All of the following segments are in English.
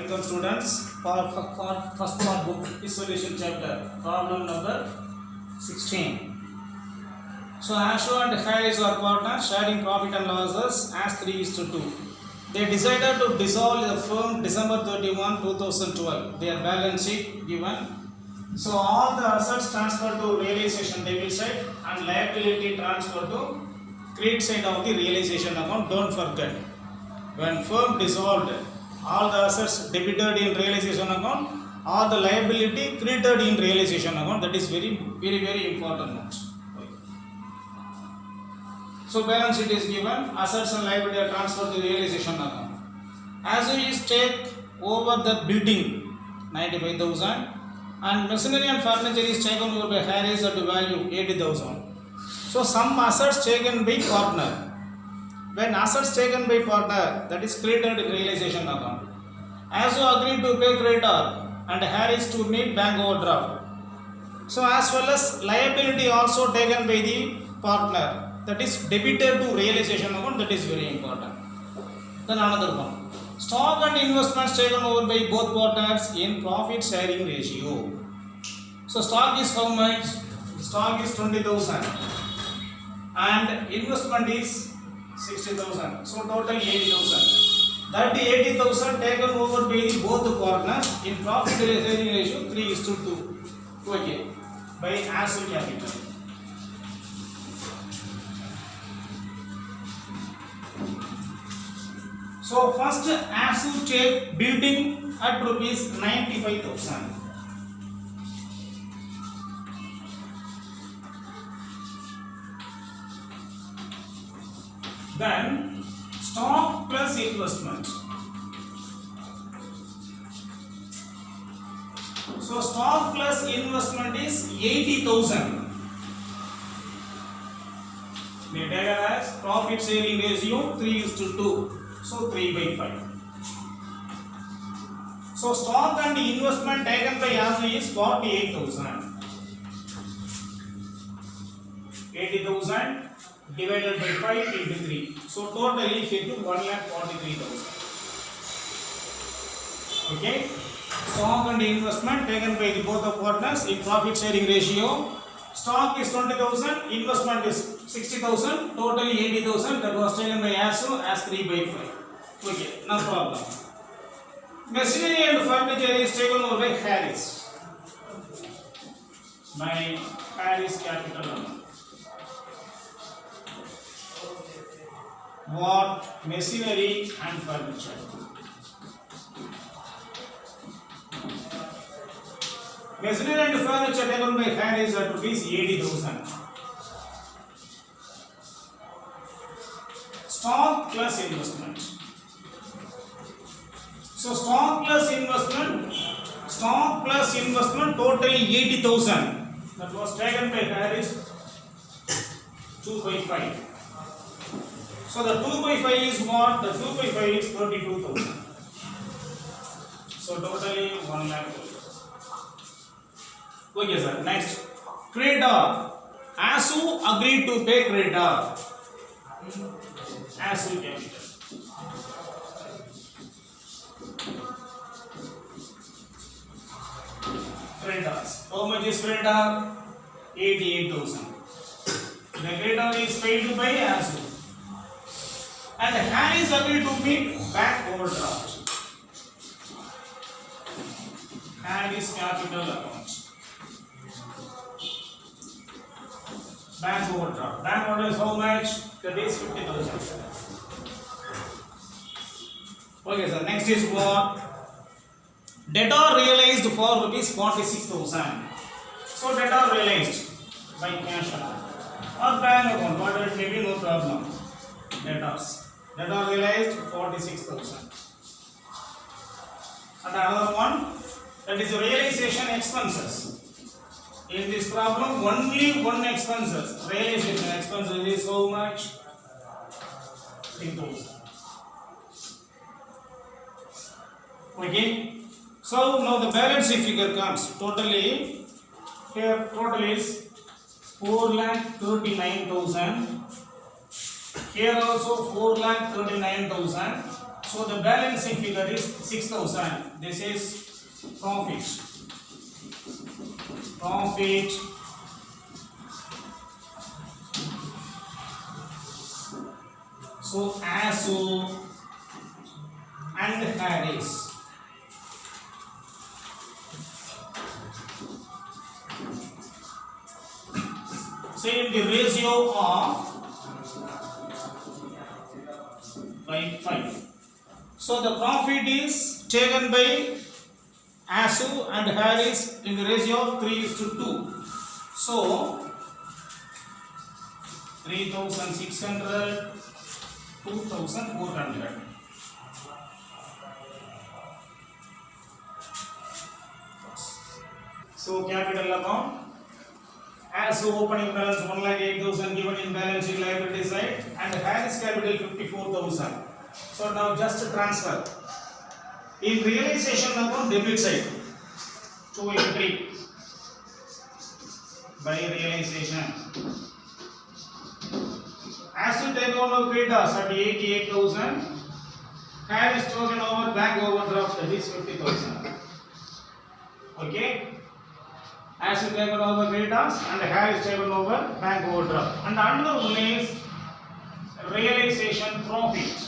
welcome students for first part book solution chapter problem number 16. So Ashu and Harris are partners sharing profit and losses as 3:2. They decided to dissolve the firm December 31, 2012. Their balance sheet given. So all the assets transferred to realization debit side and liability transferred to credit side of the realization account. Don't forget, when firm dissolved, all the assets debited in realization account, all the liability credited in realization account. That is very important note. So balance sheet is given, assets and liability are transferred to realization account. As we take over the building 95,000 and machinery and furniture is taken over by Harris at value 80,000. So some assets taken by partner. When assets taken by partner, that is credited in realization account. As you agreed to pay creditor and Harris to meet bank overdraft. So as well as liability also taken by the partner, that is debited to realization account. That is very important. Then another one, stock and investments taken over by both partners in profit sharing ratio. So stock is how much? Stock is 20,000 and investment is 60,000. So total 80,000. That 80,000 taken over by both partners in profit sharing ratio 3:2. Okay, by Ashu capital. So first Ashu take building at rupees 95,000. Then stock plus investment. So stock plus investment is 80,000. They take as profit sharing ratio 3:2. So 3/5. So stock and investment taken by Ashu is 48,000. 80,000 divided by 5 into 3. So totally it is 1,43,000. Okay. Stock and investment taken by the both of partners in profit sharing ratio. Stock is 20,000, investment is 60,000, totally 80,000. That was taken by Ashu as 3/5. Okay, no problem. Machinery and furniture is taken over by Harris. By Harris capital amount. What? Machinery and furniture. Machinery and furniture taken by Harris at rupees 80,000. Stock plus investment. So stock plus investment totally 80,000. That was taken by Harris 2/5. So the 2/5 is what? The 2/5 is 32,000. So totally 1 lakh. Okay sir. Next, creditor. Ashu agreed to pay creditor. Ashu capital. Creditors. How much is creditor? 88,000. The creditor is paid by Ashu. And Harris agreed to meet bank overdraft. Harris capital account. Bank overdraft. Bank overdraft is how much? That is 50,000. Okay sir. Next is what? Debtor realized for rupees 46,000. So debtor realized by cash or bank account, whatever it may be, no problem. Debtors. Debtor realized 46,000. And another one, that is realization expenses. In this problem, only one expenses. Realization expenses is how much? 3,000. Okay. So now the balance sheet figure comes. Totally, here total is 4,39,000. Here also 4,39,000. So the balancing figure is 6,000. This is profit. Profit so ASU and Harris. So in the ratio of by 5. So the profit is taken by ASU and Harris in the ratio of 3:2. So 3,600, 2,400. So capital account. ASU opening balance 1,08,000 given in balance sheet liability side, and Harris capital 54,000. So now just transfer. In realization account debit side 283 by realization. ASU take over creditors at 88,000. Harris taken over bank overdraft, that is 50,000. Okay. ASU taken over creditors and Harris taken over bank overdraft. And another one is realization profit.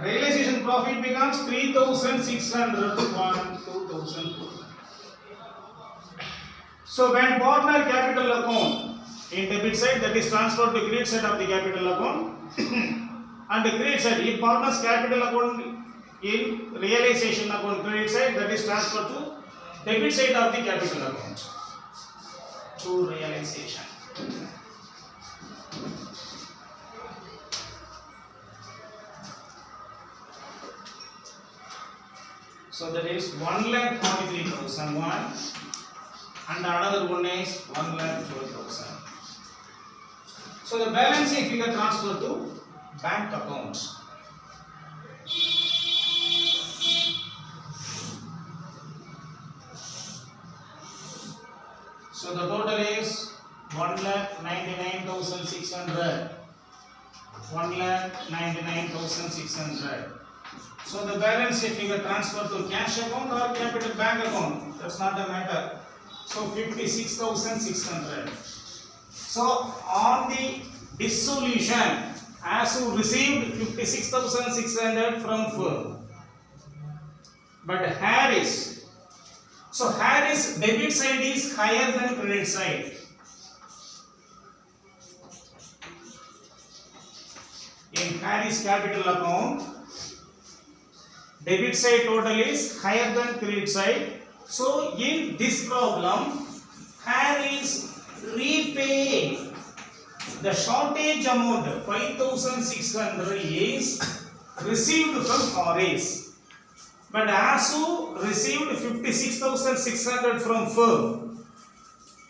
Realization profit becomes 3,600 to 2,400. So when partner capital account in debit side, that is transferred to credit side of the capital account, and the credit side, if partner's capital account in realization account credit side, that is transferred to debit side of the capital account to realization. So that is 1,43,001 and another one is 1,12,000. So the balancing figure transferred to bank account. So the total is 1,99,600. 1,99,600. So the balance sheet figure transfer to cash account or capital bank account, that's not a matter. So 56,600. So on the dissolution, ASU received 56,600 from firm. But Harris, so Harris debit side is higher than credit side. In Harris capital account, debit side total is higher than credit side. So in this problem, Harris repay the shortage amount 5,600 is received from Harris, but ASU received 56,600 from firm.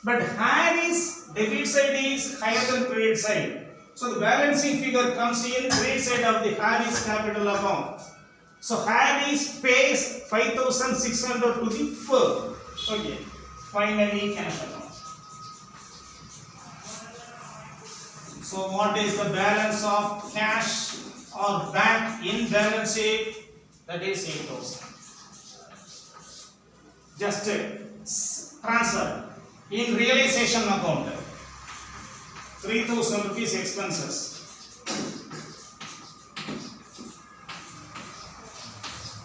But Harris debit side is higher than credit side. So the balancing figure comes in credit side of the Harris capital account. So Harris pays 5,600 to the firm. Okay. Finally, cash account. So what is the balance of cash or bank in balance sheet? That is 8,000. Just transfer. In realization account, 3,000 rupees expenses.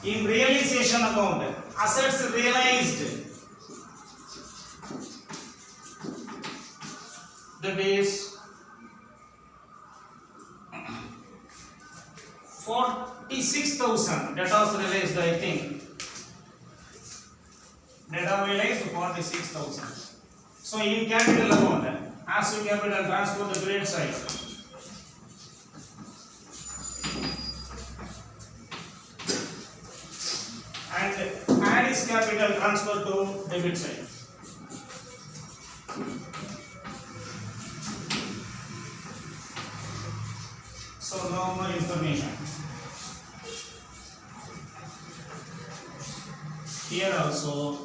In realization account, assets realized, that is 46,000. That was realized, I think. Data realized 46,000. So in capital account, ASU capital transfer to credit side. And Harris capital transfer to debit side. So no more information. Here also.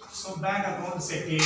So bank account settled.